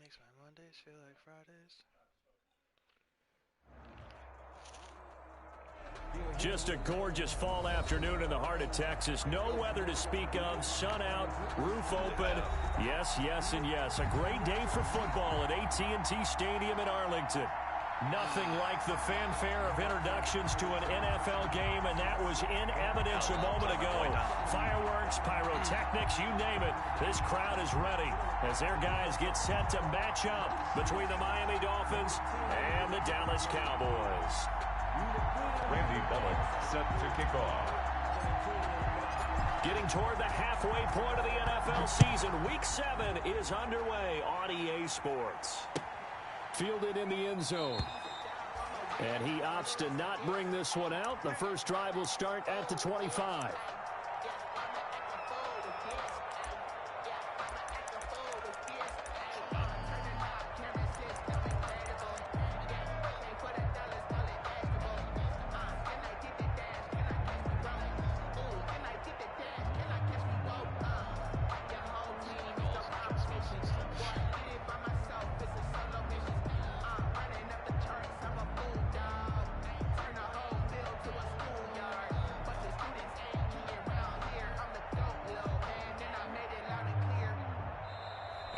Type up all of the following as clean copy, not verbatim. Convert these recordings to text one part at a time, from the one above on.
Makes my Mondays feel like Fridays. Just a gorgeous fall afternoon in the heart of Texas. No weather to speak of. Sun out, roof open. Yes, yes, and yes. A great day for football at AT&T Stadium in Arlington. Nothing like the fanfare of introductions to an NFL game, and that was in evidence a moment ago. Fireworks, pyrotechnics, you name it. This crowd is ready as their guys get set to match up between the Miami Dolphins and the Dallas Cowboys. Randy Bullock set to kick off. Getting toward the halfway point of the NFL season, Week 7 is underway on EA Sports. Fielded in the end zone. And he opts to not bring this one out. The first drive will start at the 25.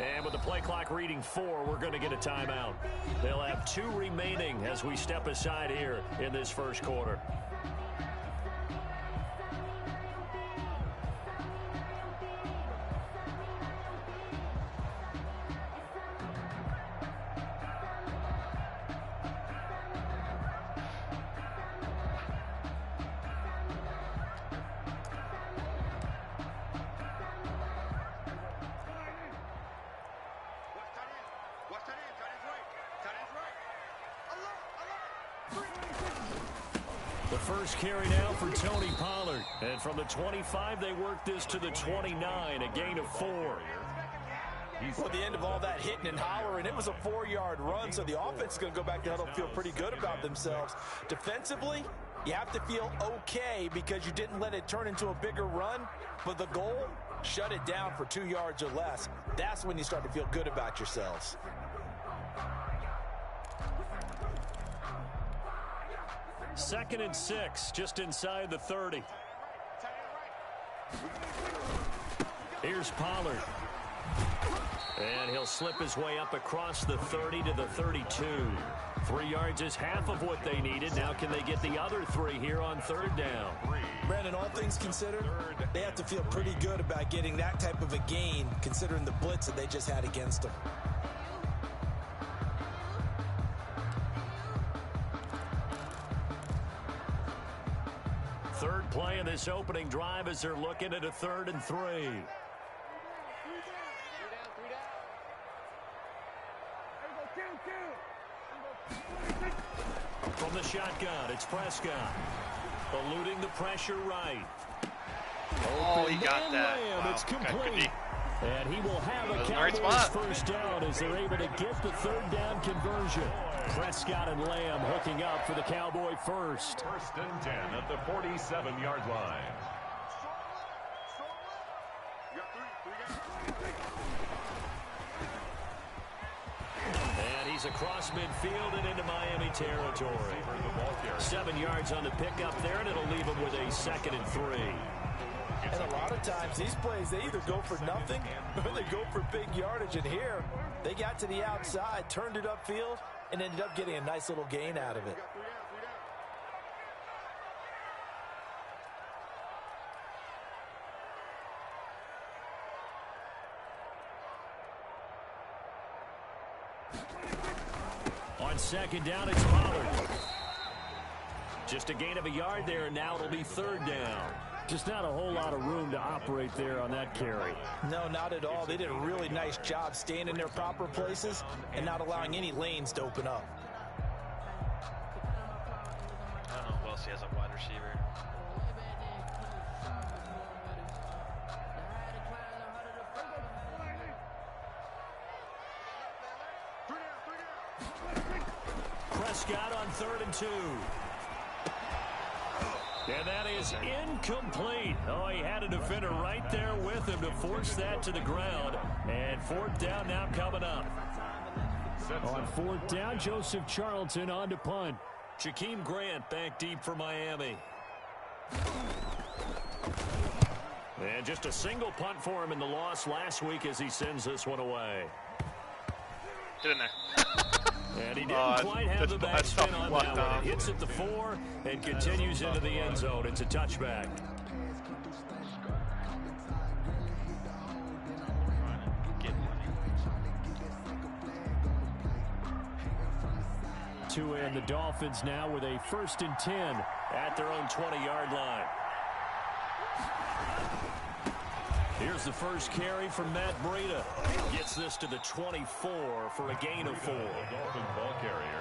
And with the play clock reading 4, we're going to get a timeout. They'll have 2 remaining as we step aside here in this first quarter. The first carry now for Tony Pollard. And from the 25, they work this to the 29, a gain of 4. Well, the end of all that hitting and hollering, it was a 4-yard run, so the offense is going to go back to huddle and feel pretty good about themselves. Defensively, you have to feel okay because you didn't let it turn into a bigger run, but the goal, shut it down for 2 yards or less. That's when you start to feel good about yourselves. Second and 6, just inside the 30. Here's Pollard. And he'll slip his way up across the 30 to the 32. 3 yards is half of what they needed. Now can they get the other 3 here on third down? Brandon, all things considered, they have to feel pretty good about getting that type of a gain considering the blitz that they just had against them. Third play in this opening drive as they're looking at a 3rd and 3. From the shotgun, it's Prescott. Eluding the pressure right. Oh, he got that. Wow, it's complete. And he will have a Cowboys first down as they're able to get the 3rd down conversion. Prescott and Lamb hooking up for the Cowboy first. First and 10 at the 47-yard line. And he's across midfield and into Miami territory. 7 yards on the pickup there, and it'll leave him with a 2nd and 3. And a lot of times, these plays, they either go for nothing or they go for big yardage. And here, they got to the outside, turned it upfield, and ended up getting a nice little gain out of it. On second down, it's Pollard. Just a gain of a yard there, and now it'll be 3rd down. Just not a whole lot of room to operate there on that carry. No, not at all. They did a really nice job staying in their proper places and not allowing any lanes to open up. I don't know who else he has a wide receiver. Prescott on 3rd and 2. And that is incomplete. Oh, he had a defender right there with him to force that to the ground. And 4th down now coming up. On fourth down, Joseph Charlton on to punt. Jakeem Grant back deep for Miami. And just a single punt for him in the loss last week as he sends this one away. Get in there. And he didn't quite have the backspin on that one. It hits at the 4 and continues into the end zone. It's a touchback. To end the Dolphins now with a 1st and 10 at their own 20-yard line. Here's the first carry from Matt Breida. Gets this to the 24 for a gain of 4.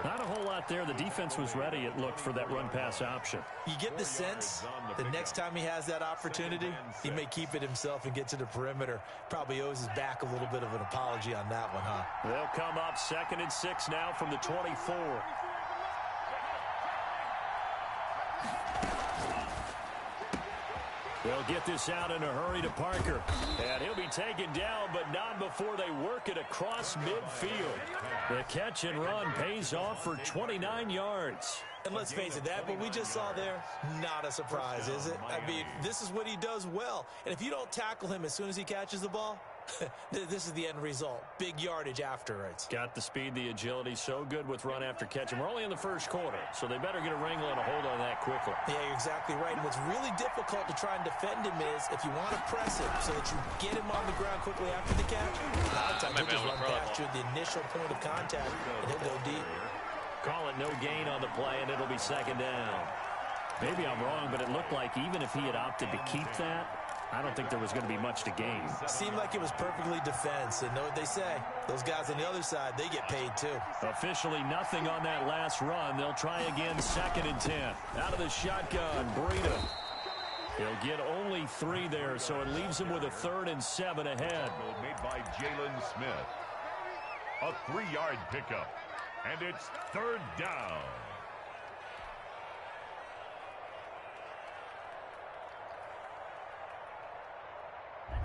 Not a whole lot there. The defense was ready, it looked, for that run-pass option. You get the sense the next time he has that opportunity, he may keep it himself and get to the perimeter. Probably owes his back a little bit of an apology on that one, huh? They'll come up 2nd and 6 now from the 24. They'll get this out in a hurry to Parker. And he'll be taken down, but not before they work it across midfield. The catch and run pays off for 29 yards. And let's face it, that what we just saw there, not a surprise, is it? I mean, this is what he does well. And if you don't tackle him as soon as he catches the ball, this is the end result. Big yardage afterwards. Got the speed, the agility, so good with run after catch. And we're only in the first quarter, so they better get a wrangle and a hold on that quickly. Yeah, you're exactly right. And what's really difficult to try and defend him is if you want to press him so that you get him on the ground quickly after the catch, a lot of times he'll just run past you at the initial point of contact, and he'll go deep. Call it no gain on the play, and it'll be 2nd down. Maybe I'm wrong, but it looked like even if he had opted to keep that, I don't think there was going to be much to gain. Seemed like it was perfectly defense, and know what they say. Those guys on the other side, they get paid too. Officially nothing on that last run. They'll try again 2nd and 10. Out of the shotgun, Breida. He'll get only 3 there, so it leaves him with a 3rd and 7 ahead. Made by Jalen Smith. A 3-yard pickup. And it's 3rd down.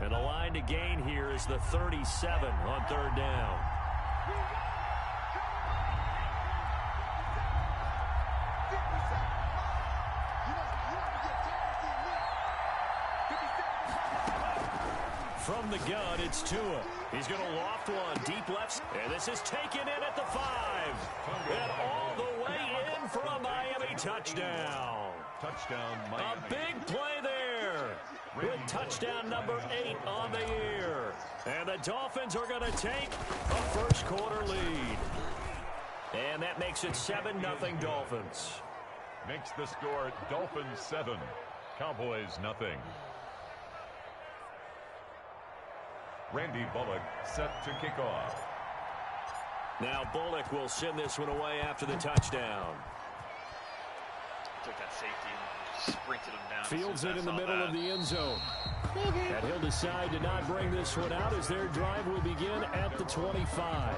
And the line to gain here is the 37 on 3rd down. From the gun, it's Tua. He's going to loft one deep left. And this is taken in at the 5. And all the way in for a Miami touchdown. Touchdown, Miami. A big play there. With touchdown number 8 on the year. And the Dolphins are going to take a first quarter lead. And that makes it 7-0 Dolphins. Makes the score Dolphins 7, Cowboys nothing. Randy Bullock set to kick off. Now Bullock will send this one away after the touchdown. Took that safety and sprinted him down. Fields it in the middle of the end zone. And he'll decide to not bring this one out as their drive will begin at the 25.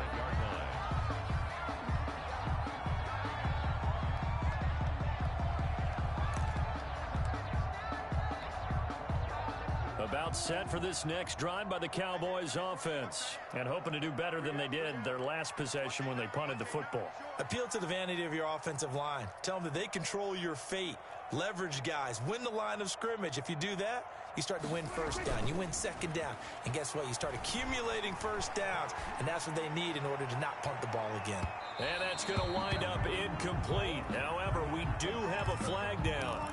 About set for this next drive by the Cowboys offense. And hoping to do better than they did their last possession when they punted the football. Appeal to the vanity of your offensive line. Tell them that they control your fate. Leverage guys. Win the line of scrimmage. If you do that, you start to win 1st down. You win 2nd down. And guess what? You start accumulating 1st downs. And that's what they need in order to not punt the ball again. And that's going to wind up incomplete. However, we do have a flag down.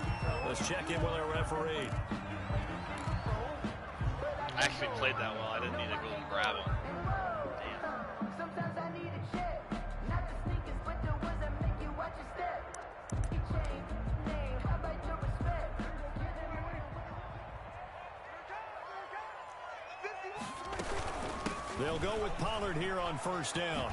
Let's check in with our referee. I actually played that well. I didn't need to go and grab him. Damn. Sometimes I need a check. Not the sneakers, but the ones that make you watch your step. You change name. How about your respect? They'll go with Pollard here on 1st down.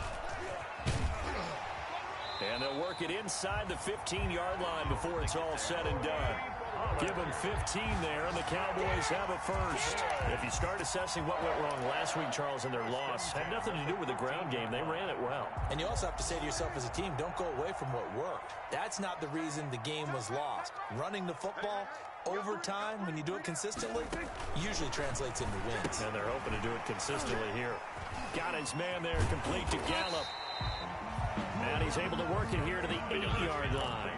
And they'll work it inside the 15-yard line before it's all said and done. Give them 15 there, and the Cowboys have a first. If you start assessing what went wrong last week, Charles, in their loss, had nothing to do with the ground game. They ran it well. And you also have to say to yourself as a team, don't go away from what worked. That's not the reason the game was lost. Running the football over time, when you do it consistently, usually translates into wins. And they're hoping to do it consistently here. Got his man there, complete to Gallup. he's able to work it here to the 8-yard line.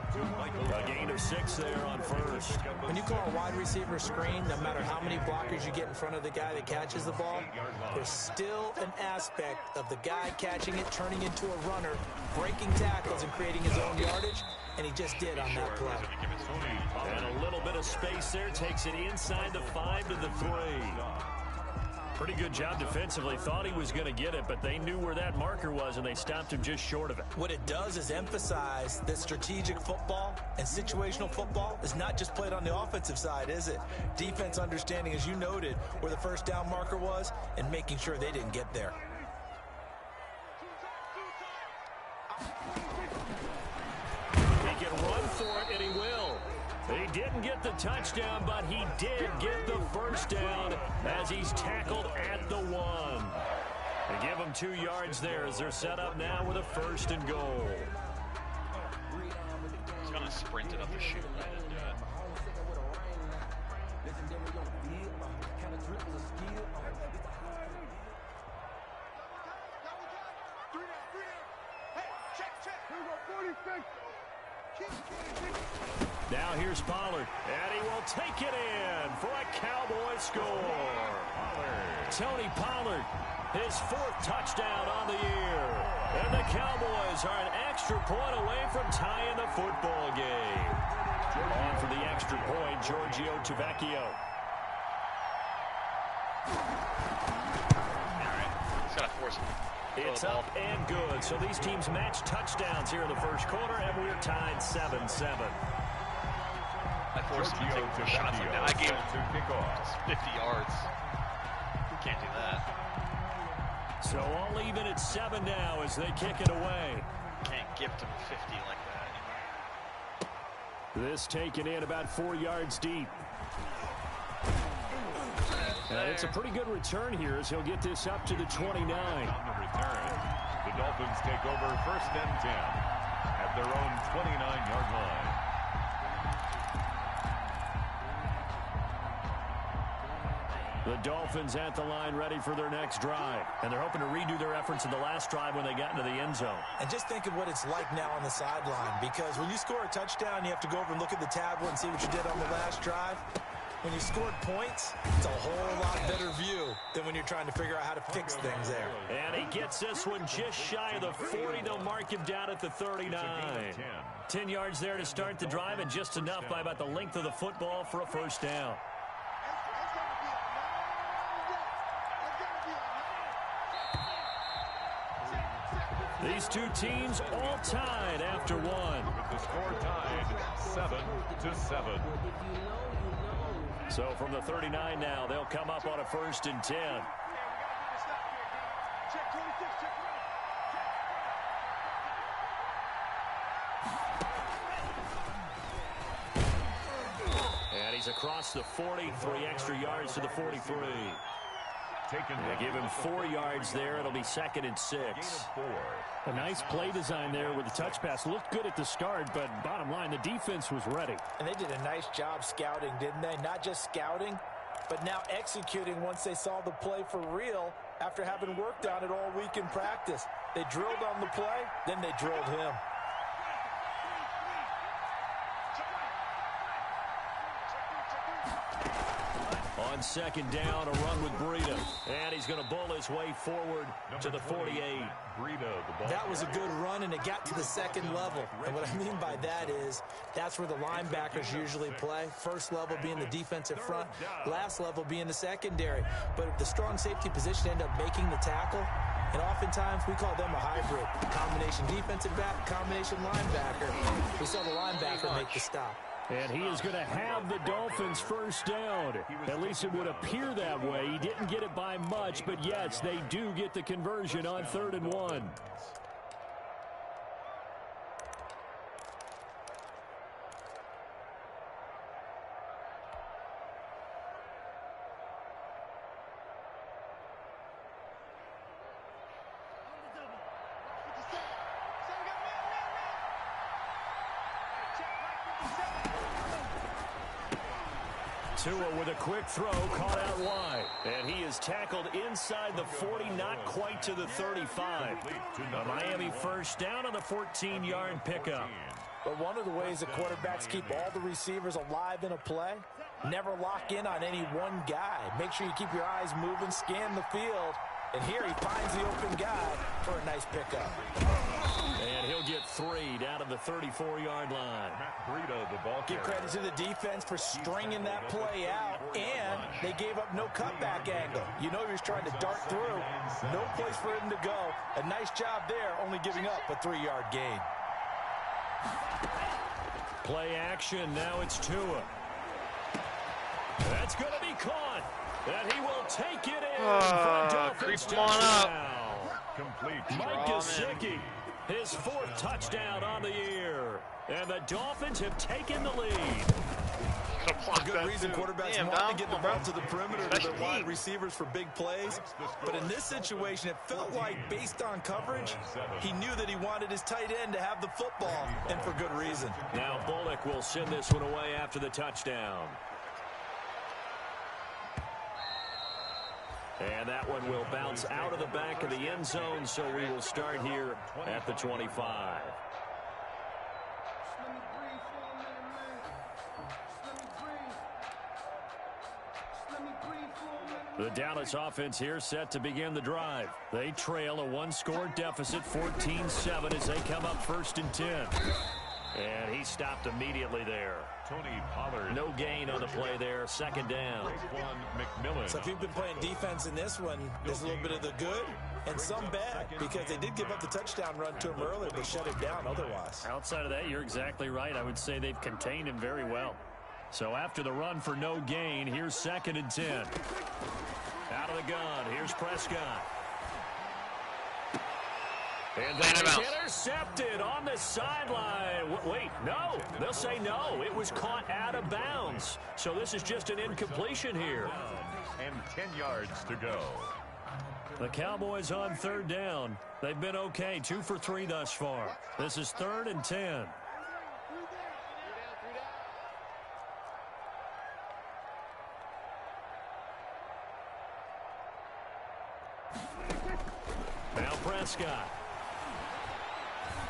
A gain of 6 there on first. When you call a wide receiver screen, no matter how many blockers you get in front of the guy that catches the ball, there's still an aspect of the guy catching it, turning into a runner, breaking tackles and creating his own yardage, and he just did on that play. And a little bit of space there, takes it inside the 5 to the 3. Pretty good job defensively. Thought he was going to get it, but they knew where that marker was, and they stopped him just short of it. What it does is emphasize that strategic football and situational football is not just played on the offensive side, is it? Defense understanding, as you noted, where the first down marker was and making sure they didn't get there. He can run for it, and he will. He didn't get the touchdown, but he did get the first down as he's tackled at the 1. They give him 2 yards there as they're set up now with a 1st and goal. He's going to sprint it up the chute. I didn't do it. Now here's Pollard, and he will take it in for a Cowboy score. Tony Pollard, his 4th touchdown on the year. And the Cowboys are an extra point away from tying the football game. On for the extra point, Giorgio Tavecchio. All right, he's got to force it. It's up and good. So these teams match touchdowns here in the first quarter, and we're tied 7-7. I forced him to take shots like that. I gave him 50 yards. Can't do that. So all even at 7 now as they kick it away. Can't gift him 50 like that. This taken in about 4 yards deep. And it's a pretty good return here as he'll get this up to the 29. On the return, the Dolphins take over 1st and 10 at their own 29-yard line. The Dolphins at the line ready for their next drive. And they're hoping to redo their efforts in the last drive when they got into the end zone. And just think of what it's like now on the sideline, because when you score a touchdown, you have to go over and look at the tablet and see what you did on the last drive. When you scored points, it's a whole lot better view than when you're trying to figure out how to fix things there. And he gets this one just shy of the 40. They'll mark him down at the 39. 10 yards there to start the drive, and just enough by about the length of the football for a 1st down. These two teams all tied after 1. With the score tied 7-7. So from the 39 now, they'll come up on a 1st and 10. And he's across the 40, 3 extra yards to the 43. They give him 4 yards there. It'll be 2nd and 6. A nice play design there with the touch pass. Looked good at the start, but bottom line, the defense was ready. And they did a nice job scouting, didn't they? Not just scouting, but now executing once they saw the play for real after having worked on it all week in practice. They drilled on the play, then they drilled him. On 2nd down, a run with Breida. And he's going to bull his way forward to the 48. That was a good run, and it got to the 2nd level. And what I mean by that is that's where the linebackers usually play. First level being the defensive front, last level being the secondary. But if the strong safety position end up making the tackle, and oftentimes we call them a hybrid. Combination defensive back, combination linebacker. We saw the linebacker make the stop. And he is going to have the Dolphins' 1st down. At least it would appear that way. He didn't get it by much, but yes, they do get the conversion on 3rd and 1. Tua with a quick throw, caught out wide. And he is tackled inside the 40, not quite to the 35. A Miami first down on the 14-yard pickup. But one of the ways that quarterbacks keep all the receivers alive in a play, never lock in on any one guy. Make sure you keep your eyes moving, scan the field. And here he finds the open guy for a nice pickup. And he'll get 3 down to the 34-yard line. Give credit to the defense for stringing that play out, and they gave up no cutback angle. You know he was trying to dart through. No place for him to go. A nice job there, only giving up a 3-yard gain. Play action. Now it's Tua. That's going to be caught. And he will take it in. Creep on up. Complete. Mike Gesicki, his 4th touchdown on the year. And the Dolphins have taken the lead. A good reason quarterbacks want to get the ball to the perimeter to their wide receivers for big plays. But in this situation, it felt like, based on coverage, he knew that he wanted his tight end to have the football, and for good reason. Now Bullock will send this one away after the touchdown. And that one will bounce out of the back of the end zone, so we will start here at the 25. The Dallas offense here set to begin the drive. They trail a 1-score deficit, 14-7, as they come up 1st and 10. And he stopped immediately there. Tony Pollard. No gain on the play there. 2nd down. So if you've been playing defense in this one, there's a little bit of the good and some bad, because they did give up the touchdown run to him earlier, but shut it down otherwise. Outside of that, you're exactly right. I would say they've contained him very well. So after the run for no gain, here's 2nd and 10. Out of the gun, here's Prescott. And then it's intercepted on the sideline. Wait, no. They'll say no. It was caught out of bounds. So this is just an incompletion here. And 10 yards to go. The Cowboys on 3rd down. They've been okay. 2 for 3 thus far. This is 3rd and 10. Now Prescott.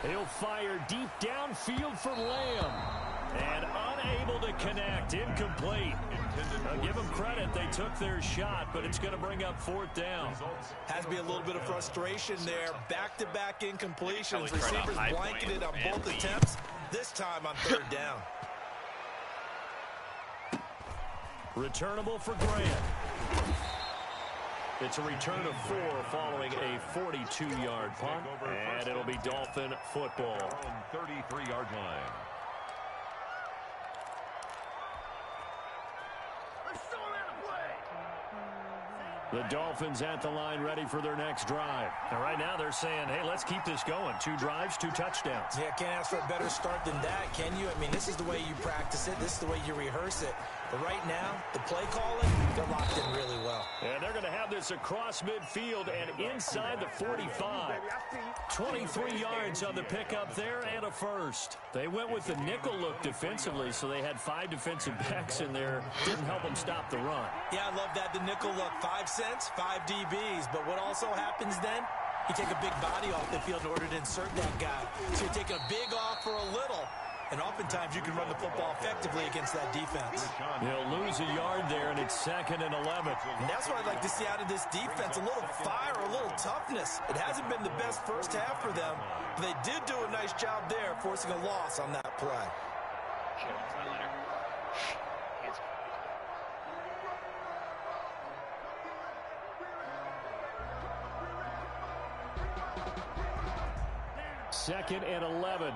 He'll fire deep downfield for Lamb. And unable to connect. Incomplete. I'll give them credit. They took their shot, but it's going to bring up 4th down. Has to be a little bit of frustration there. Back-to-back incompletions. Receivers blanketed on both attempts. This time on 3rd down. Returnable for Grant. It's a return of 4 following a 42-yard punt, and it'll be Dolphin football. 33-yard line. The Dolphins at the line ready for their next drive. And right now they're saying, hey, let's keep this going. 2 drives, 2 touchdowns. Yeah, can't ask for a better start than that, can you? I mean, this is the way you practice it. This is the way you rehearse it. But right now, the play calling, they're locked in really well. And they're going to have this across midfield and inside the 45. 23 yards on the pickup there and a first. They went with the nickel look defensively, so they had 5 defensive backs in there. Didn't help them stop the run. Yeah, I love that, the nickel look. 5 cents, 5 DBs. But what also happens then, you take a big body off the field in order to insert that guy. So you're taking a big off for a little. And oftentimes you can run the football effectively against that defense. They'll lose a yard there, and it's 2nd and 11. And that's what I'd like to see out of this defense, a little fire, a little toughness. It hasn't been the best first half for them, but they did do a nice job there, forcing a loss on that play. Second and 11.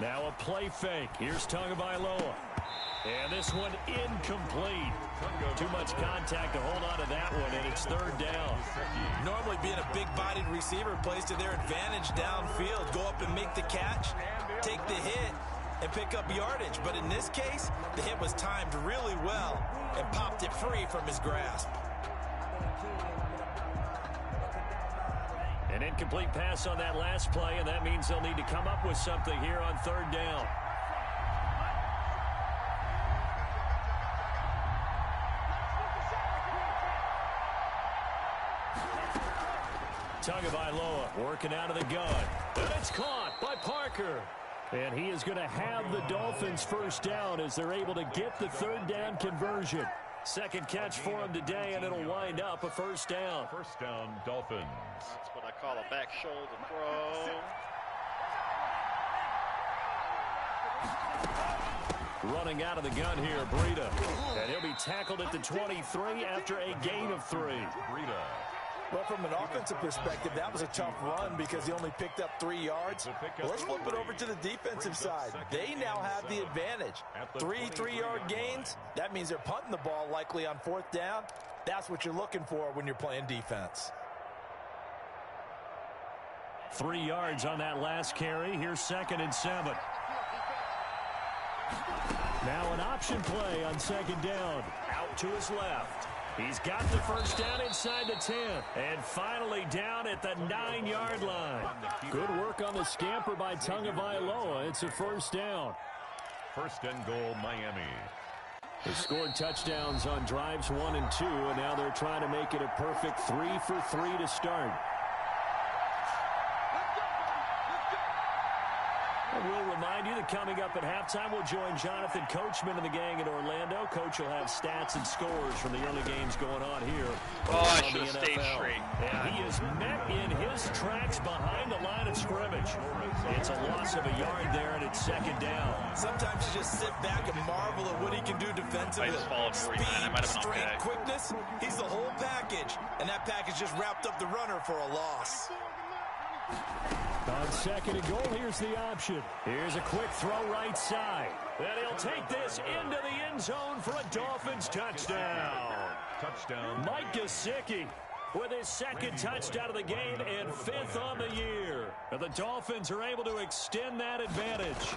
Now a play fake. Here's Tagovailoa. And this one incomplete. Too much contact to hold on to that one, and it's 3rd down. Normally being a big-bodied receiver plays to their advantage downfield. Go up and make the catch, take the hit, and pick up yardage. But in this case, the hit was timed really well and popped it free from his grasp. An incomplete pass on that last play, and that means they'll need to come up with something here on third down. Tagovailoa working out of the gun. And it's caught by Parker. And he is going to have the Dolphins first down as they're able to get the third down conversion. Second catch for him today, and it'll wind up a first down. First down, Dolphins. That's what I call a back shoulder throw. Running out of the gun here, Breida. And he'll be tackled at the 23 after a gain of 3. Breida. Well, from an offensive perspective, that was a tough run because he only picked up 3 yards. Well, let's flip it over to the defensive side. They now have the advantage. 3 3-yard gains. That means they're punting the ball likely on fourth down. That's what you're looking for when you're playing defense. 3 yards on that last carry. Here's 2nd and 7. Now an option play on 2nd down. Out to his left. He's got the first down inside the 10. And finally down at the 9-yard line. Good work on the scamper by Tagovailoa. It's a first down. First and goal, Miami. They scored touchdowns on drives 1 and 2, and now they're trying to make it a perfect 3 for 3 to start. We'll remind you that coming up at halftime, we'll join Jonathan Coachman and the gang in Orlando. Coach will have stats and scores from the early games going on here. Oh, I should have stayed straight. And he is met in his tracks behind the line of scrimmage. It's a loss of a yard there, and it's 2nd down. Sometimes you just sit back and marvel at what he can do defensively. I just followed 49. I might have been Strength, okay. quickness, he's the whole package. And that package just wrapped up the runner for a loss. On 2nd and goal, here's the option. Here's a quick throw right side. And he'll take this into the end zone for a Dolphins touchdown. Touchdown. Mike Gesicki with his 2nd touchdown of the game and 5th on the year. And the Dolphins are able to extend that advantage.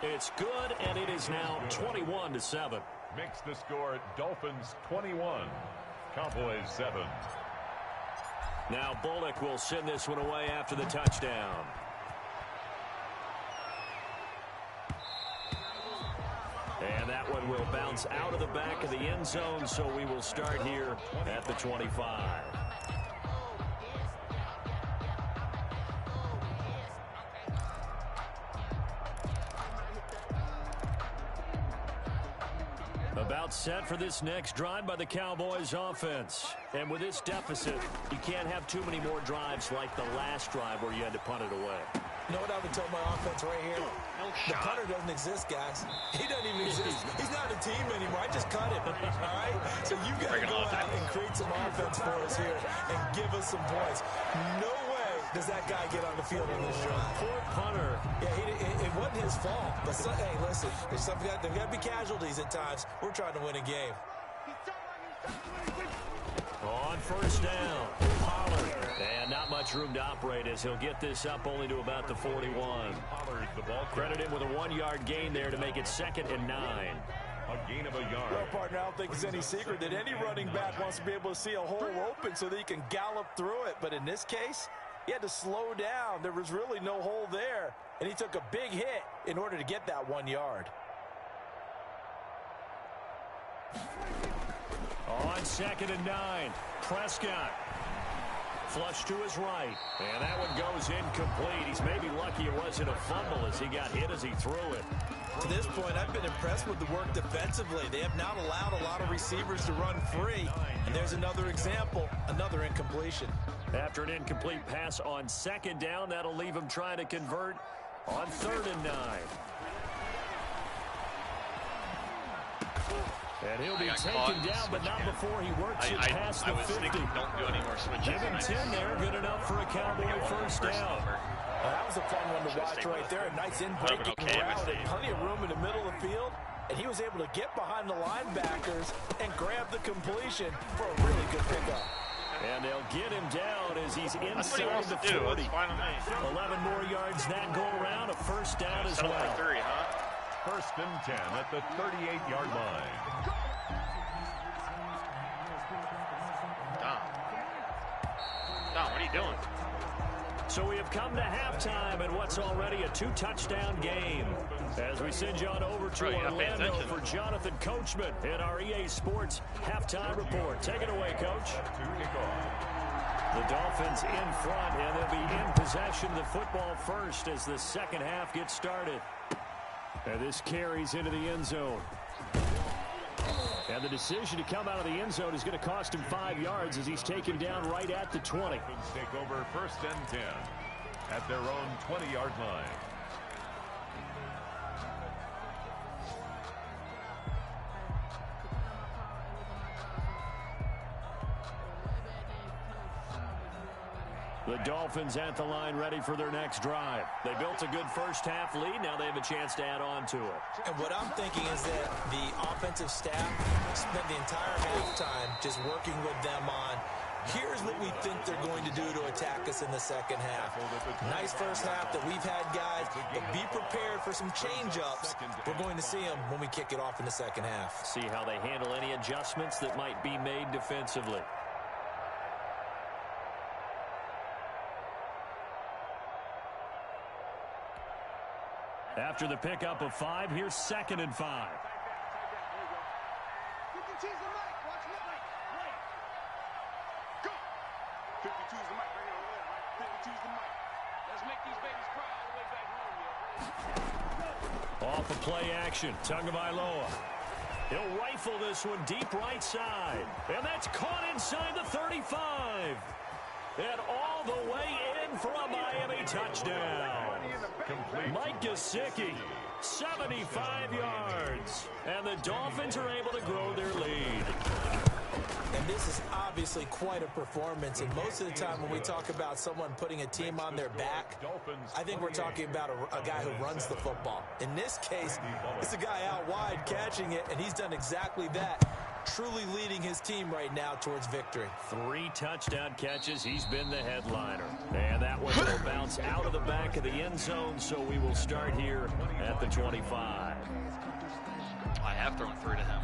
It's good, and it is now 21-7. Makes the score Dolphins 21, Cowboys 7. Now Bullock will send this one away after the touchdown. And that one will bounce out of the back of the end zone, so we will start here at the 25. About set for this next drive by the Cowboys offense. And with this deficit, you can't have too many more drives like the last drive where you had to punt it away. You know what I would tell my offense right here? The punter doesn't exist, guys. He doesn't even exist. He's not a team anymore. I just cut him, all right? So you got to go out and create some offense for us here and give us some points. No way does that guy get on the field in this drive. Poor punter. Yeah, it wasn't his fault. But hey, listen, there's got to be casualties at times. We're trying to win a game. On first down, Pollard. And not much room to operate as he'll get this up only to about the 41. Pollard, the ball. Credit him with a 1-yard gain there to make it 2nd and 9. A gain of a yard. Well, partner, I don't think it's any secret that any running back wants to be able to see a hole open so that he can gallop through it. But in this case, he had to slow down. There was really no hole there. And he took a big hit in order to get that 1 yard. On 2nd and 9, Prescott. Flush to his right. And that one goes incomplete. He's maybe lucky it wasn't a fumble as he got hit as he threw it. To this point, I've been impressed with the work defensively. They have not allowed a lot of receivers to run free. And there's another example, another incompletion. After an incomplete pass on 2nd down, that'll leave him trying to convert on 3rd and 9. And he'll be taken down, but not before he works it past the 50. I was thinking, don't do any more switches. Give him 10 there, good enough for a Cowboy first down. That was a fun one to watch right there. A nice in-breaking route and plenty of room in the middle of the field. And he was able to get behind the linebackers and grab the completion for a really good pickup. And they'll get him down as he's inside the 40. 11 more yards that go around. A first down as well. For 3, huh? First and 10 at the 38-yard line. What are you doing? So we have come to halftime in what's already a 2-touchdown game. As we send you on over to Orlando for Jonathan Coachman in our EA Sports Halftime Report. Take it away, Coach. The Dolphins in front, and they'll be in possession of the football first as the second half gets started. And this carries into the end zone. And the decision to come out of the end zone is going to cost him 5 yards as he's taken down right at the 20. Take over 1st and 10 at their own 20-yard line. The Dolphins at the line ready for their next drive. They built a good first half lead. Now they have a chance to add on to it. And what I'm thinking is that the offensive staff spent the entire halftime just working with them on, here's what we think they're going to do to attack us in the second half. Nice first half that we've had, guys, but be prepared for some change-ups. We're going to see them when we kick it off in the second half. See how they handle any adjustments that might be made defensively. After the pickup of 5, here's 2nd and 5. Off of play action, Tagovailoa. He'll rifle this one deep right side. And that's caught inside the 35. And all the way in for a Miami touchdown. Mike Gesicki, 75 yards. And the Dolphins are able to grow their lead. And this is obviously quite a performance. And most of the time when we talk about someone putting a team on their back, I think we're talking about a guy who runs the football. In this case, it's a guy out wide catching it, and he's done exactly that. Truly leading his team right now towards victory. 3 touchdown catches. He's been the headliner. And that one will bounce out of the back of the end zone, so we will start here at the 25. I have thrown 3 to him.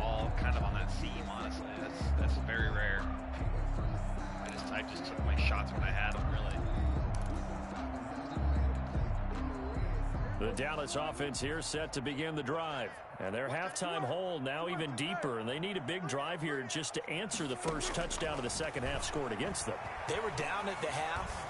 All kind of on that seam, honestly. That's very rare. I just took my shots when I had them, really. The Dallas offense here set to begin the drive. And their halftime hole now even deeper, and they need a big drive here just to answer the first touchdown of the second half scored against them. They were down at the half.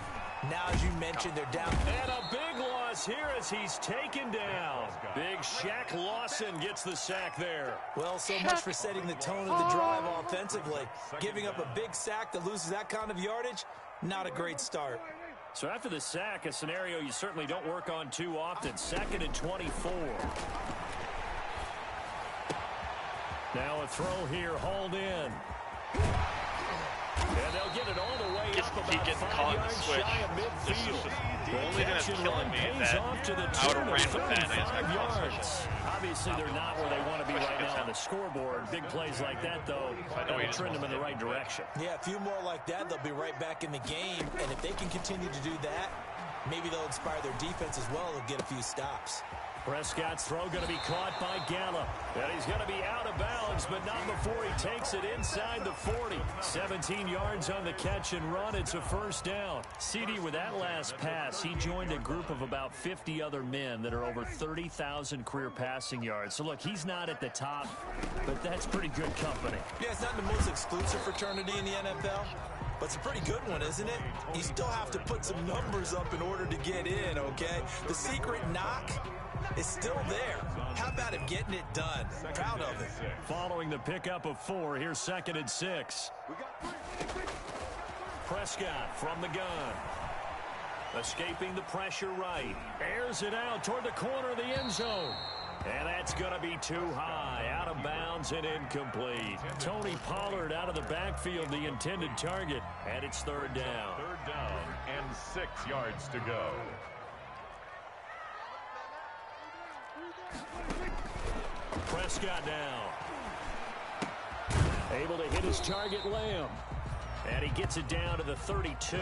Now, as you mentioned, they're down. And a big loss here as he's taken down. Big Shaq Lawson gets the sack there. Well, so much for setting the tone of the drive offensively. Giving up a big sack that loses that kind of yardage, not a great start. So after the sack, a scenario you certainly don't work on too often. 2nd and 24. Now a throw here, hauled in. And they'll get it all the way up about 5 yards shy of midfield. The only thing that's killing me is that I would have ran with that and I just got yards. Obviously, they're not where they want to be right now on the scoreboard. Big plays like that, though, that'll trend them in the right direction. Yeah, a few more like that, they'll be right back in the game. And if they can continue to do that, maybe they'll inspire their defense as well and get a few stops. Prescott's throw going to be caught by Gallup. And he's going to be out of bounds, but not before he takes it inside the 40. 17 yards on the catch and run. It's a first down. CD, with that last pass, he joined a group of about 50 other men that are over 30,000 career passing yards. So, look, he's not at the top, but that's pretty good company. Yeah, it's not the most exclusive fraternity in the NFL. But it's a pretty good one, isn't it? You still have to put some numbers up in order to get in, okay? The secret knock is still there. How about him getting it done? Proud of him. Following the pickup of 4, here's 2nd and 6. Prescott from the gun. Escaping the pressure right. Airs it out toward the corner of the end zone. And that's going to be too high. Out of bounds and incomplete. Tony Pollard out of the backfield, the intended target. And it's 3rd down. 3rd down and 6 yards to go. Prescott now. Able to hit his target, Lamb. And he gets it down to the 32.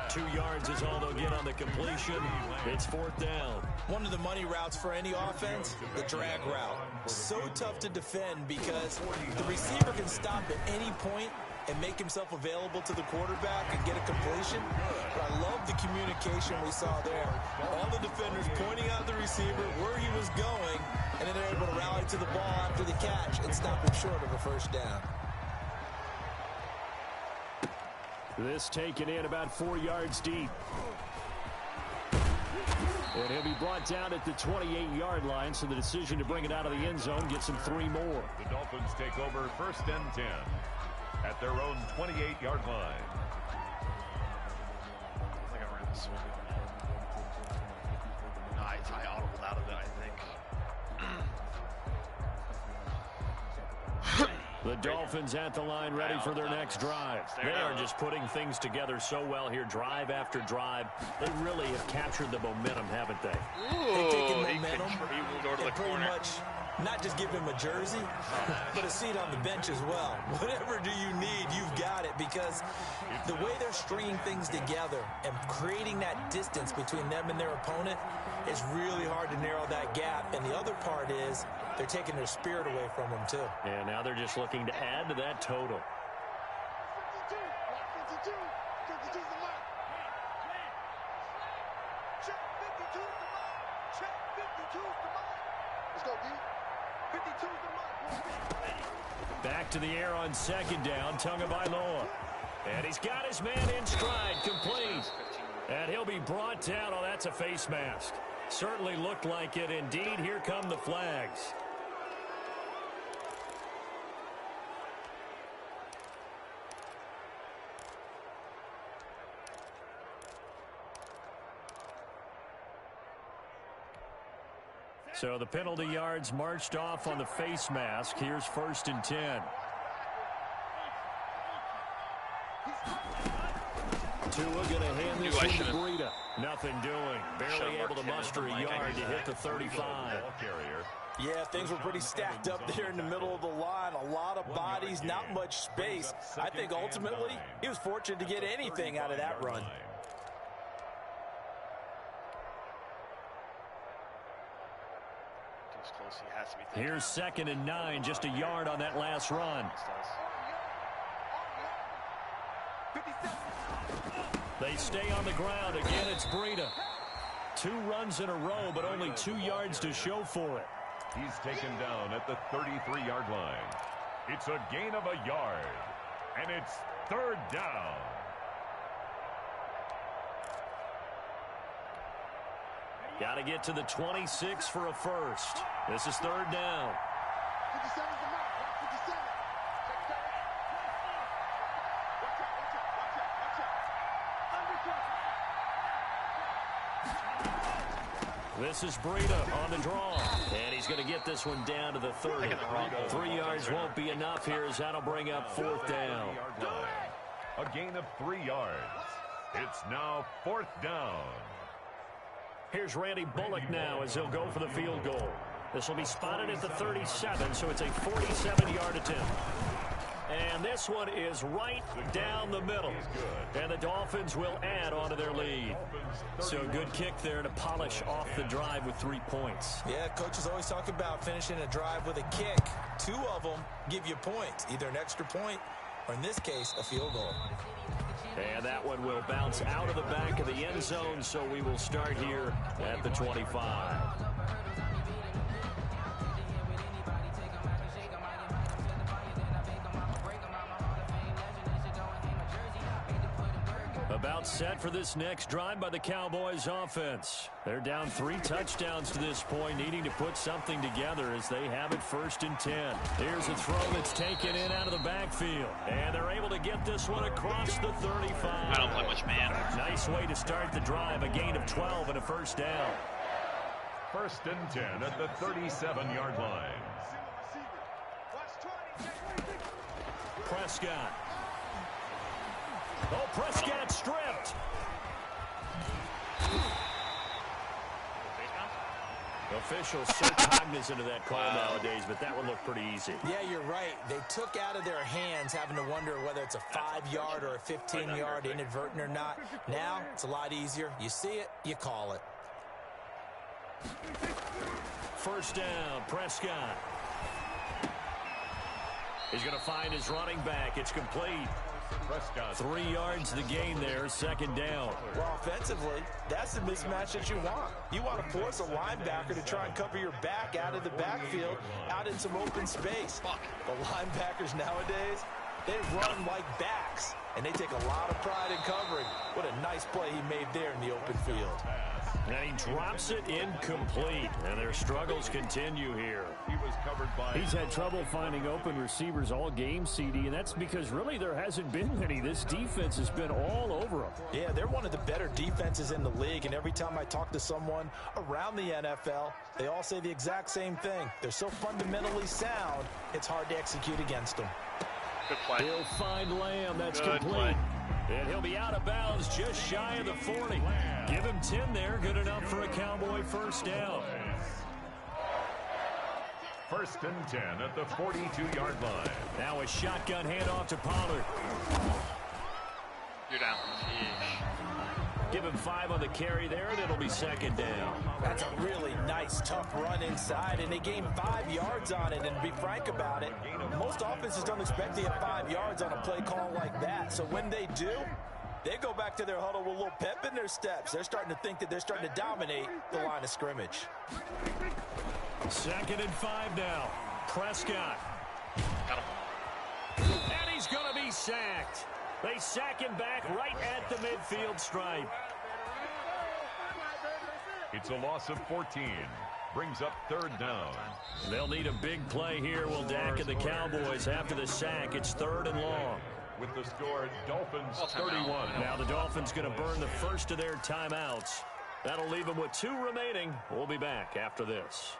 2 yards is all they'll get on the completion. It's 4th down. One of the money routes for any offense, the drag route. So tough to defend because the receiver can stop at any point and make himself available to the quarterback and get a completion. But I love the communication we saw there. All the defenders pointing out the receiver, where he was going, and then they're able to rally to the ball after the catch and stop him short of a first down. This taken in about 4 yards deep. And he'll be brought down at the 28-yard line, so the decision to bring it out of the end zone gets him 3 more. The Dolphins take over 1st and 10 at their own 28-yard line. I think I ran this one. Nice. I audibled out of it, I think. The Dolphins at the line, ready for their next drive. They are just putting things together so well here, drive after drive. They really have captured the momentum, haven't they? They've taken momentum He will go to the and pretty corner. much not just give him a jersey, but a seat on the bench as well. Whatever do you need, you've got it, because the way they're stringing things together and creating that distance between them and their opponent is really hard to narrow that gap. And the other part is they're taking their spirit away from them, too. And now they're just looking to add to that total. 52 is the mark. Check 52 is the mark. Check 52 is the mark. Let's go, D. 52 is the mark. Back to the air on 2nd down, Tagovailoa. And he's got his man in stride, complete. And he'll be brought down. Oh, that's a face mask. Certainly looked like it. Indeed, here come the flags. So the penalty yards marched off on the face mask. Here's 1st and 10. Tua going to hand this one to Breida. Nothing doing. Barely able to muster a yard to hit the 35. Yeah, things were pretty stacked up there in the middle of the line. A lot of bodies, not much space. I think ultimately he was fortunate to get anything out of that run. He has to be thinking. Here's 2nd and 9, just a yard on that last run. They stay on the ground. Again, it's Breida. 2 runs in a row, but only 2 yards to show for it. He's taken down at the 33-yard line. It's a gain of a yard, and it's 3rd down. Got to get to the 26 for a first. This is 3rd down. 57 is the mark. 57. Check that. Watch out, watch out, watch out, watch out. This is Breida on the draw. And he's going to get this one down to the 30. 3 yards won't be enough here, as that'll bring up 4th down. A gain of 3 yards. It's now 4th down. Here's Randy Bullock now as he'll go for the field goal. This will be spotted at the 37, so it's a 47-yard attempt. And this one is right down the middle. And the Dolphins will add on to their lead. So good kick there to polish off the drive with 3 points. Yeah, coaches always talk about finishing a drive with a kick. 2 of them give you points, either an extra point or, in this case, a field goal. And that one will bounce out of the back of the end zone, so we will start here at the 25. About set for this next drive by the Cowboys offense. They're down 3 touchdowns to this point, needing to put something together as they have it 1st and 10. Here's a throw that's taken in out of the backfield. And they're able to get this one across the 35. I don't play much man. Nice way to start the drive, a gain of 12 and a first down. 1st and 10 at the 37-yard line. Prescott. Oh, Prescott stripped. Officials so cognizant of that call nowadays, but that one looked pretty easy. Yeah, you're right. They took out of their hands having to wonder whether it's a 5-yard or a 15-yard inadvertent or not. Now, it's a lot easier. You see it, you call it. First down, Prescott. He's going to find his running back. It's complete. Prescott. 3 yards the gain there, second down. Well, offensively, that's the mismatch that you want. You want to force a linebacker to try and cover your back out of the backfield, out in some open space. The linebackers nowadays, they run like backs, and they take a lot of pride in covering. What a nice play he made there in the open field. And he drops it incomplete, and their struggles continue here. He was covered by... He's had trouble finding open receivers all game, CD, and that's because really there hasn't been many. This defense has been all over them. Yeah, they're one of the better defenses in the league, and every time I talk to someone around the NFL, they all say the exact same thing. They're so fundamentally sound, it's hard to execute against them. Good play. He'll find Lamb. That's Good complete. play. And he'll be out of bounds just shy of the 40. Give him 10 there. Good enough for a Cowboy first down. 1st and 10 at the 42-yard line. Now a shotgun handoff to Pollard. You're down. Sheesh. Give him 5 on the carry there, and it'll be second down. That's a really nice, tough run inside, and they gained 5 yards on it. And to be frank about it, most offenses don't expect to get 5 yards on a play call like that. So when they do, they go back to their huddle with a little pep in their steps. They're starting to think that they're starting to dominate the line of scrimmage. 2nd and 5 now. Prescott. Got him. And he's going to be sacked. They sack him back right at the midfield stripe. It's a loss of 14. Brings up 3rd down. They'll need a big play here, will Dak and the Cowboys after the sack. It's 3rd and long. With the score, Dolphins timeout. 31. Now the Dolphins going to burn the first of their timeouts. That'll leave them with 2 remaining. We'll be back after this.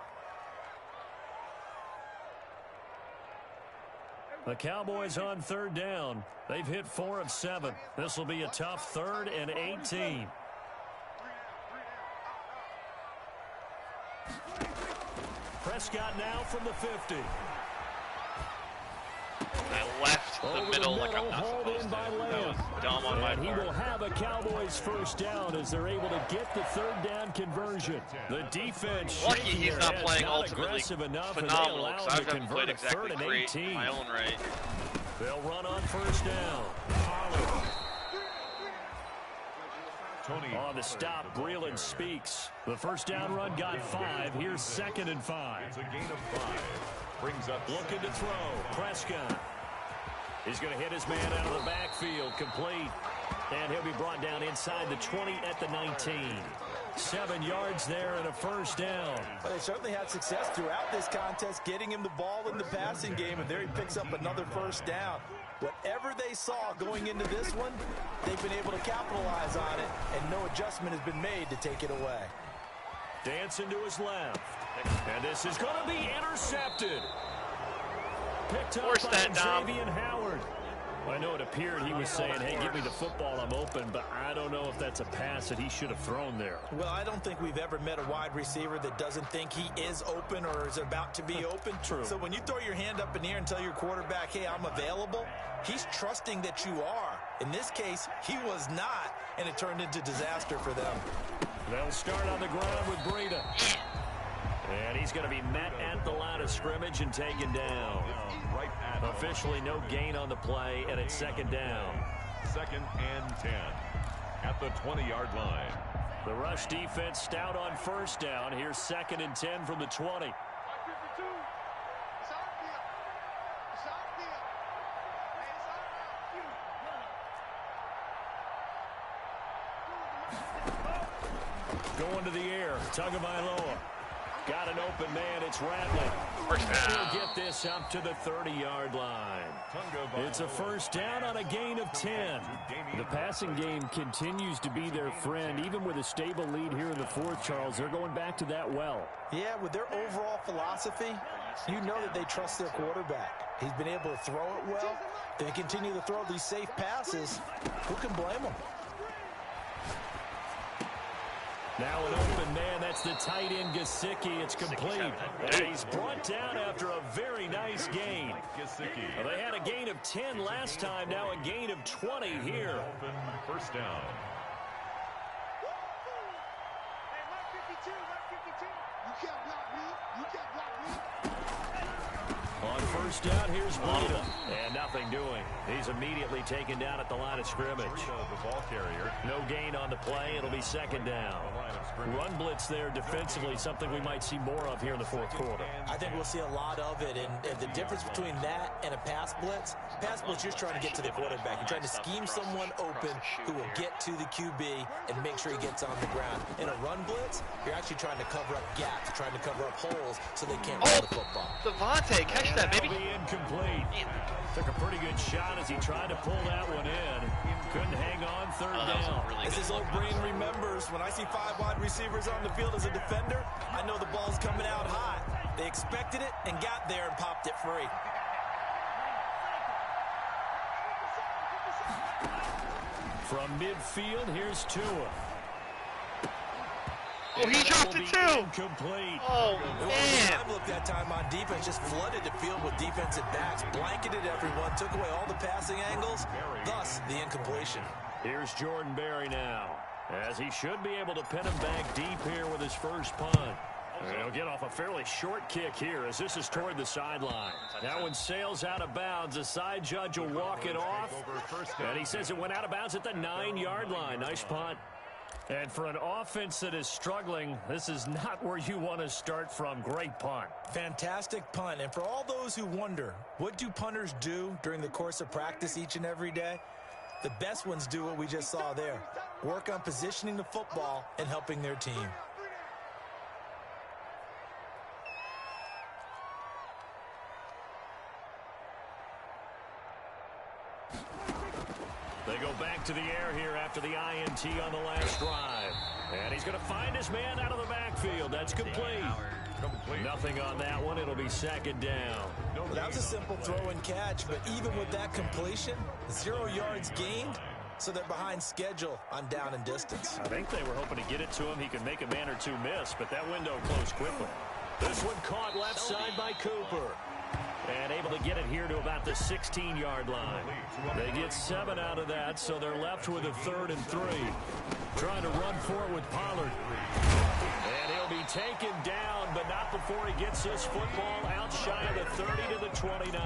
The Cowboys on 3rd down. They've hit 4 of 7. This will be a tough 3rd and 18. Prescott now from the 50. I left the middle like I'm not hauled supposed in to. by That Lamb. was dumb on my And he part. will have a Cowboys first down as they're able to get the 3rd down conversion. The defense Lucky shaking he's their not heads, playing not ultimately aggressive enough, and they phenomenal allow because him to I haven't convert played a exactly 3rd and great 18. in my own right. They'll run on first down. Pollard. Tony. On the stop, Breeland speaks. The first down run got 5. Here's 2nd and 5. It's a gain of 5. Brings up Looking to throw. Prescott. He's going to hit his man out of the backfield. Complete. And he'll be brought down inside the 20 at the 19. 7 yards there and a first down. Well, they certainly had success throughout this contest, getting him the ball in the passing game, and there he picks up another first down. Whatever they saw going into this one, they've been able to capitalize on it, and no adjustment has been made to take it away. Dancing to his left. And this is going to be intercepted. Picked up Force by that, Dom. Xavier Howard. I know it appeared he was saying, hey, give me the football, I'm open, but I don't know if that's a pass that he should have thrown there. Well, I don't think we've ever met a wide receiver that doesn't think he is open or is about to be open. True. So when you throw your hand up in the air and tell your quarterback, hey, I'm available, he's trusting that you are. In this case, he was not, and it turned into disaster for them. They'll start on the ground with Breida. And he's going to be met at the line of scrimmage and taken down. right at Officially no gain on the play, and it's 2nd down. 2nd and 10 at the 20-yard line. The rush defense stout on first down. Here's 2nd and 10 from the 20. Going to the air. Tagovailoa. Got an open man. It's Rattling. First down. He'll get this up to the 30-yard line. It's a first down on a gain of 10. The passing game continues to be their friend. Even with a stable lead here in the 4th, Charles, they're going back to that well. Yeah, with their overall philosophy, you know that they trust their quarterback. He's been able to throw it well. They continue to throw these safe passes. Who can blame them? Now an open man. That's the tight end, Gesicki. It's complete. And he's brought down after a very nice gain. Well, they had a gain of 10 last time. Now a gain of 20 here. Open first down. You can't block me. You can't block me. On first down. Here's Breida. And nothing doing. He's immediately taken down at the line of scrimmage. The ball carrier. No gain on the play. It'll be second down. Run blitz there defensively, something we might see more of here in the fourth quarter. I think we'll see a lot of it, and the difference between that and a pass blitz, you're trying to get to the quarterback. You're trying to scheme someone open who will get to the QB and make sure he gets on the ground. In a run blitz, you're actually trying to cover up gaps, you're trying to cover up holes so they can't run the football. Devontae, catch that, baby. That'll be incomplete. Took a pretty good shot as he tried to pull that one in. Couldn't hang on third down. Really as his old brain remembers, when I see 5 wide receivers on the field as a defender, I know the ball's coming out hot. They expected it and got there and popped it free. From midfield, here's Tua. Oh, he dropped it too. Incomplete. Oh, man. I've looked that time on defense, just flooded the field with defensive backs, blanketed everyone, took away all the passing angles, thus the incompletion. Here's Jordan Berry now, as he should be able to pin him back deep here with his first punt. He'll get off a fairly short kick here as this is toward the sideline. That one sails out of bounds. The side judge will walk it off, and he says it went out of bounds at the 9-yard line. Nice punt. And for an offense that is struggling, this is not where you want to start from. Great punt. Fantastic punt. And for all those who wonder, what do punters do during the course of practice each and every day? The best ones do what we just saw there. Work on positioning the football and helping their team. They go back to the air here after the INT on the last drive. And he's going to find his man out of the backfield. That's complete. Nothing on that one. It'll be second down. Well, that was a simple throw and catch, but even with that completion, 0 yards gained, so they're behind schedule on down and distance. I think they were hoping to get it to him. He could make a man or two miss, but that window closed quickly. This one caught left side by Cooper. And able to get it here to about the 16-yard line. They get 7 out of that, so they're left with a 3rd and 3. Trying to run for it with Pollard. And he'll be taken down, but not before he gets this football out shy of the 30 to the 29.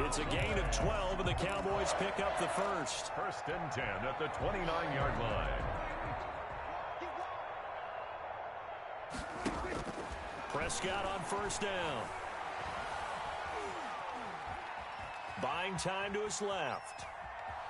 It's a gain of 12, and the Cowboys pick up the first. 1st and 10 at the 29-yard line. Prescott on first down. Buying time to his left.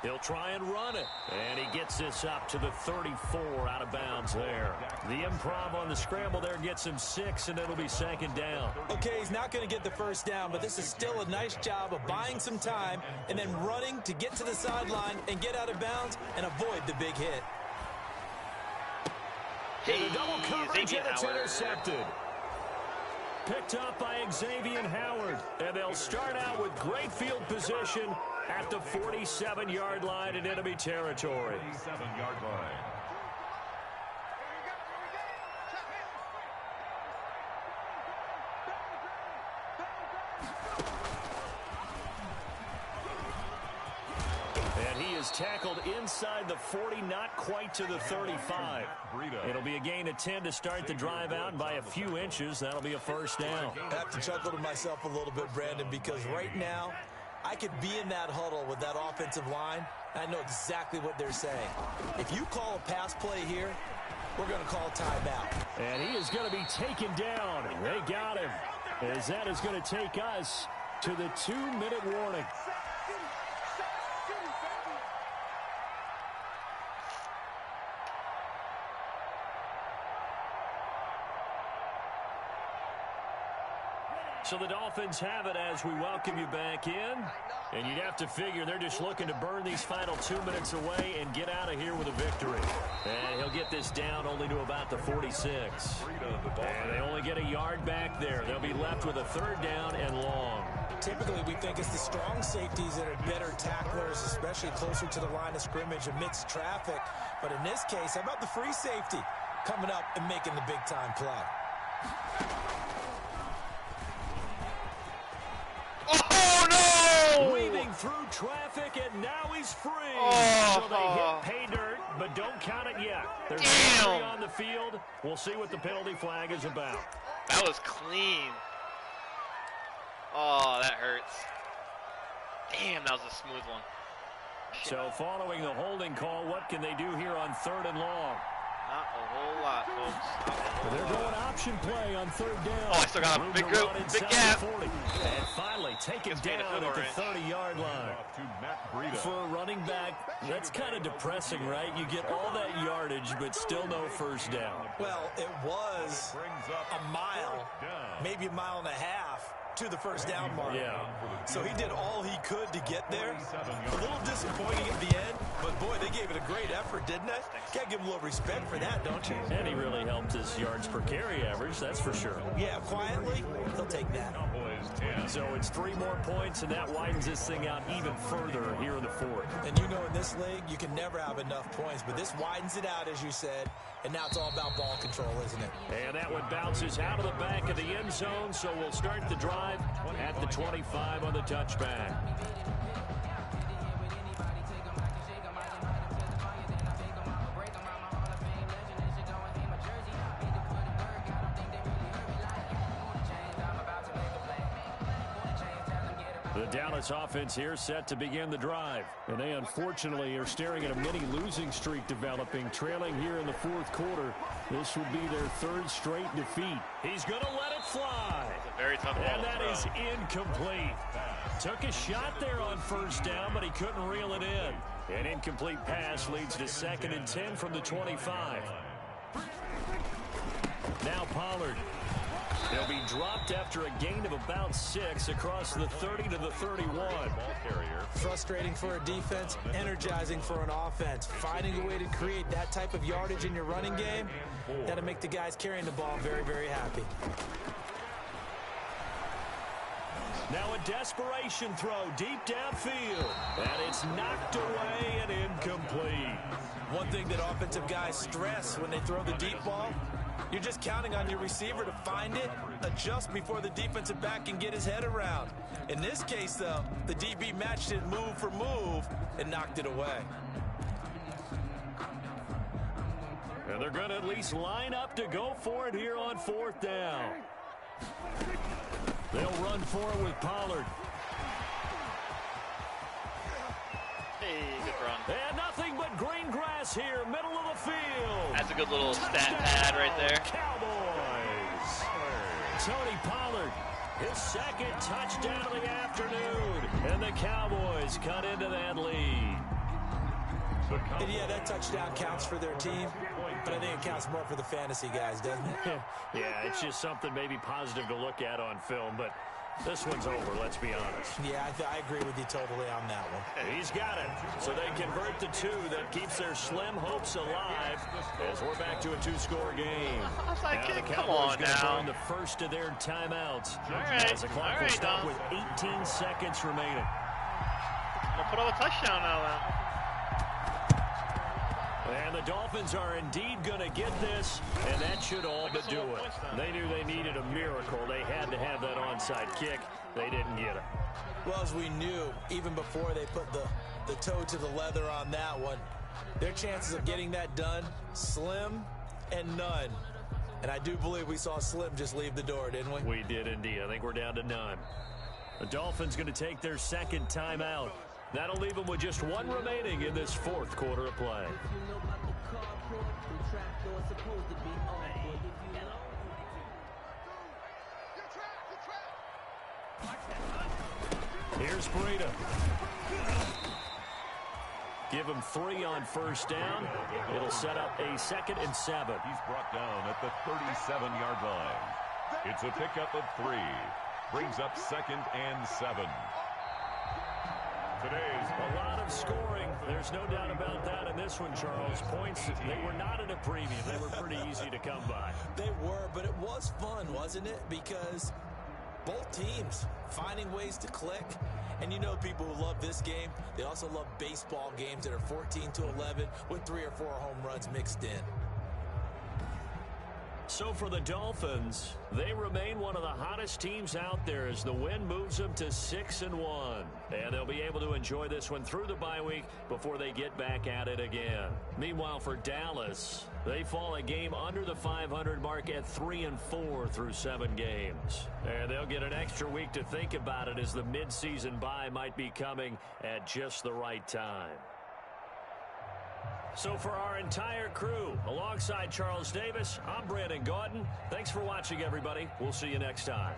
He'll try and run it. And he gets this up to the 34 out of bounds there. The improv on the scramble there gets him 6, and it'll be second down. Okay, he's not going to get the first down, but this is still a nice job of buying some time and then running to get to the sideline and get out of bounds and avoid the big hit. Hey, the double coverage, Xavier and it's Howard. intercepted. Picked up by Xavier Howard. And they'll start out with great field position at the 47-yard line in enemy territory. 47-yard line. And he is tackled inside the 40, not quite to the 35. It'll be a gain of 10 to start the drive out, and by a few inches, that'll be a first down. I have to chuckle to myself a little bit, Brandon, because right now, I could be in that huddle with that offensive line, and I know exactly what they're saying. If you call a pass play here, we're going to call timeout. And he is going to be taken down. They got him, as that is going to take us to the 2-minute warning. So the Dolphins have it as we welcome you back in. And you'd have to figure they're just looking to burn these final 2 minutes away and get out of here with a victory. And he'll get this down only to about the 46. And they only get a yard back there. They'll be left with a 3rd down and long. Typically, we think it's the strong safeties that are better tacklers, especially closer to the line of scrimmage amidst traffic. But in this case, how about the free safety coming up and making the big-time play? Weaving through traffic, and now he's free. Oh. So they hit pay dirt, but don't count it yet. There's Damn. nobody on the field. We'll see what the penalty flag is about. That was clean. Oh, that hurts. Damn, that was a smooth one. So following the holding call, what can they do here on 3rd and long? Not a whole lot, folks. They're going option play on 3rd down. Oh, I still got a big group, big gap. 40. And finally taken down at the 30-yard line. For a running back, that's kind of depressing, right? You get all that yardage, but still no first down. Well, it was a mile, maybe a mile and a half to the first down mark. Yeah. So he did all he could to get there. A little disappointing at the end, but boy, they gave it a great effort, didn't they? Gotta give him a little respect for that, don't you? And he really helped his yards per carry average, that's for sure. Yeah, quietly, he'll take that. So it's 3 more points, and that widens this thing out even further here in the 4th. And you know in this league, you can never have enough points, but this widens it out, as you said, and now it's all about ball control, isn't it? And that one bounces out of the back of the end zone, so we'll start the drive at the 25 on the touchback. The Dallas offense here set to begin the drive. And they unfortunately are staring at a mini losing streak developing, trailing here in the 4th quarter. This would be their 3rd straight defeat. He's going to let it fly. It's a very tough ball. And that is incomplete. Took a shot there on first down, but he couldn't reel it in. An incomplete pass leads to 2nd and 10 from the 25. Now Pollard. He'll be dropped after a gain of about 6 across the 30 to the 31. Frustrating for a defense, energizing for an offense. Finding a way to create that type of yardage in your running game, that'll make the guys carrying the ball very, very happy. Now a desperation throw deep downfield. And it's knocked away and incomplete. One thing that offensive guys stress when they throw the deep ball, you're just counting on your receiver to find it, adjust before the defensive back can get his head around. In this case, though, the DB matched it move for move and knocked it away. And they're going to at least line up to go for it here on 4th down. They'll run for it with Pollard. Hey, good run. And nothing but green grass here, middle of the field. That's a good little stat pad right there. Cowboys. Tony Pollard, his 2nd touchdown of the afternoon. And the Cowboys cut into that lead. And yeah, that touchdown counts for their team, but I think it counts more for the fantasy guys, doesn't it? Yeah, it's just something maybe positive to look at on film, but this one's over, let's be honest. Yeah, I agree with you totally on that one. He's got it. So they convert the 2 that keeps their slim hopes alive as we're back to a 2-score game. Offside Now kick, the come Cowboys on gonna now. burn the first of their timeouts. All right, As the clock all will right, stop Dom. with 18 seconds remaining. I'm gonna put up a touchdown now, then. And the Dolphins are indeed going to get this, and that should all but do it. They knew they needed a miracle. They had to have that onside kick. They didn't get it. Well, as we knew, even before they put the toe to the leather on that one, their chances of getting that done, slim and none. And I do believe we saw Slim just leave the door, didn't we? We did indeed. I think we're down to none. The Dolphins going to take their 2nd timeout. That'll leave them with just 1 remaining in this 4th quarter of play. Here's Breida. Give him 3 on first down. It'll set up a 2nd and 7. He's brought down at the 37-yard line. It's a pickup of 3. Brings up 2nd and 7. Today's A lot of scoring. There's no doubt about that in this one, Charles. Points, they were not at a premium. They were pretty easy to come by. They were, but it was fun, wasn't it? Because both teams finding ways to click. And you know people who love this game, they also love baseball games that are 14-11 with 3 or 4 home runs mixed in. So for the Dolphins, they remain one of the hottest teams out there as the win moves them to 6-1. And they'll be able to enjoy this one through the bye week before they get back at it again. Meanwhile, for Dallas, they fall a game under the 500 mark at 3-4 through 7 games. And they'll get an extra week to think about it as the midseason bye might be coming at just the right time. So for our entire crew, alongside Charles Davis, I'm Brandon Gaudin. Thanks for watching, everybody. We'll see you next time.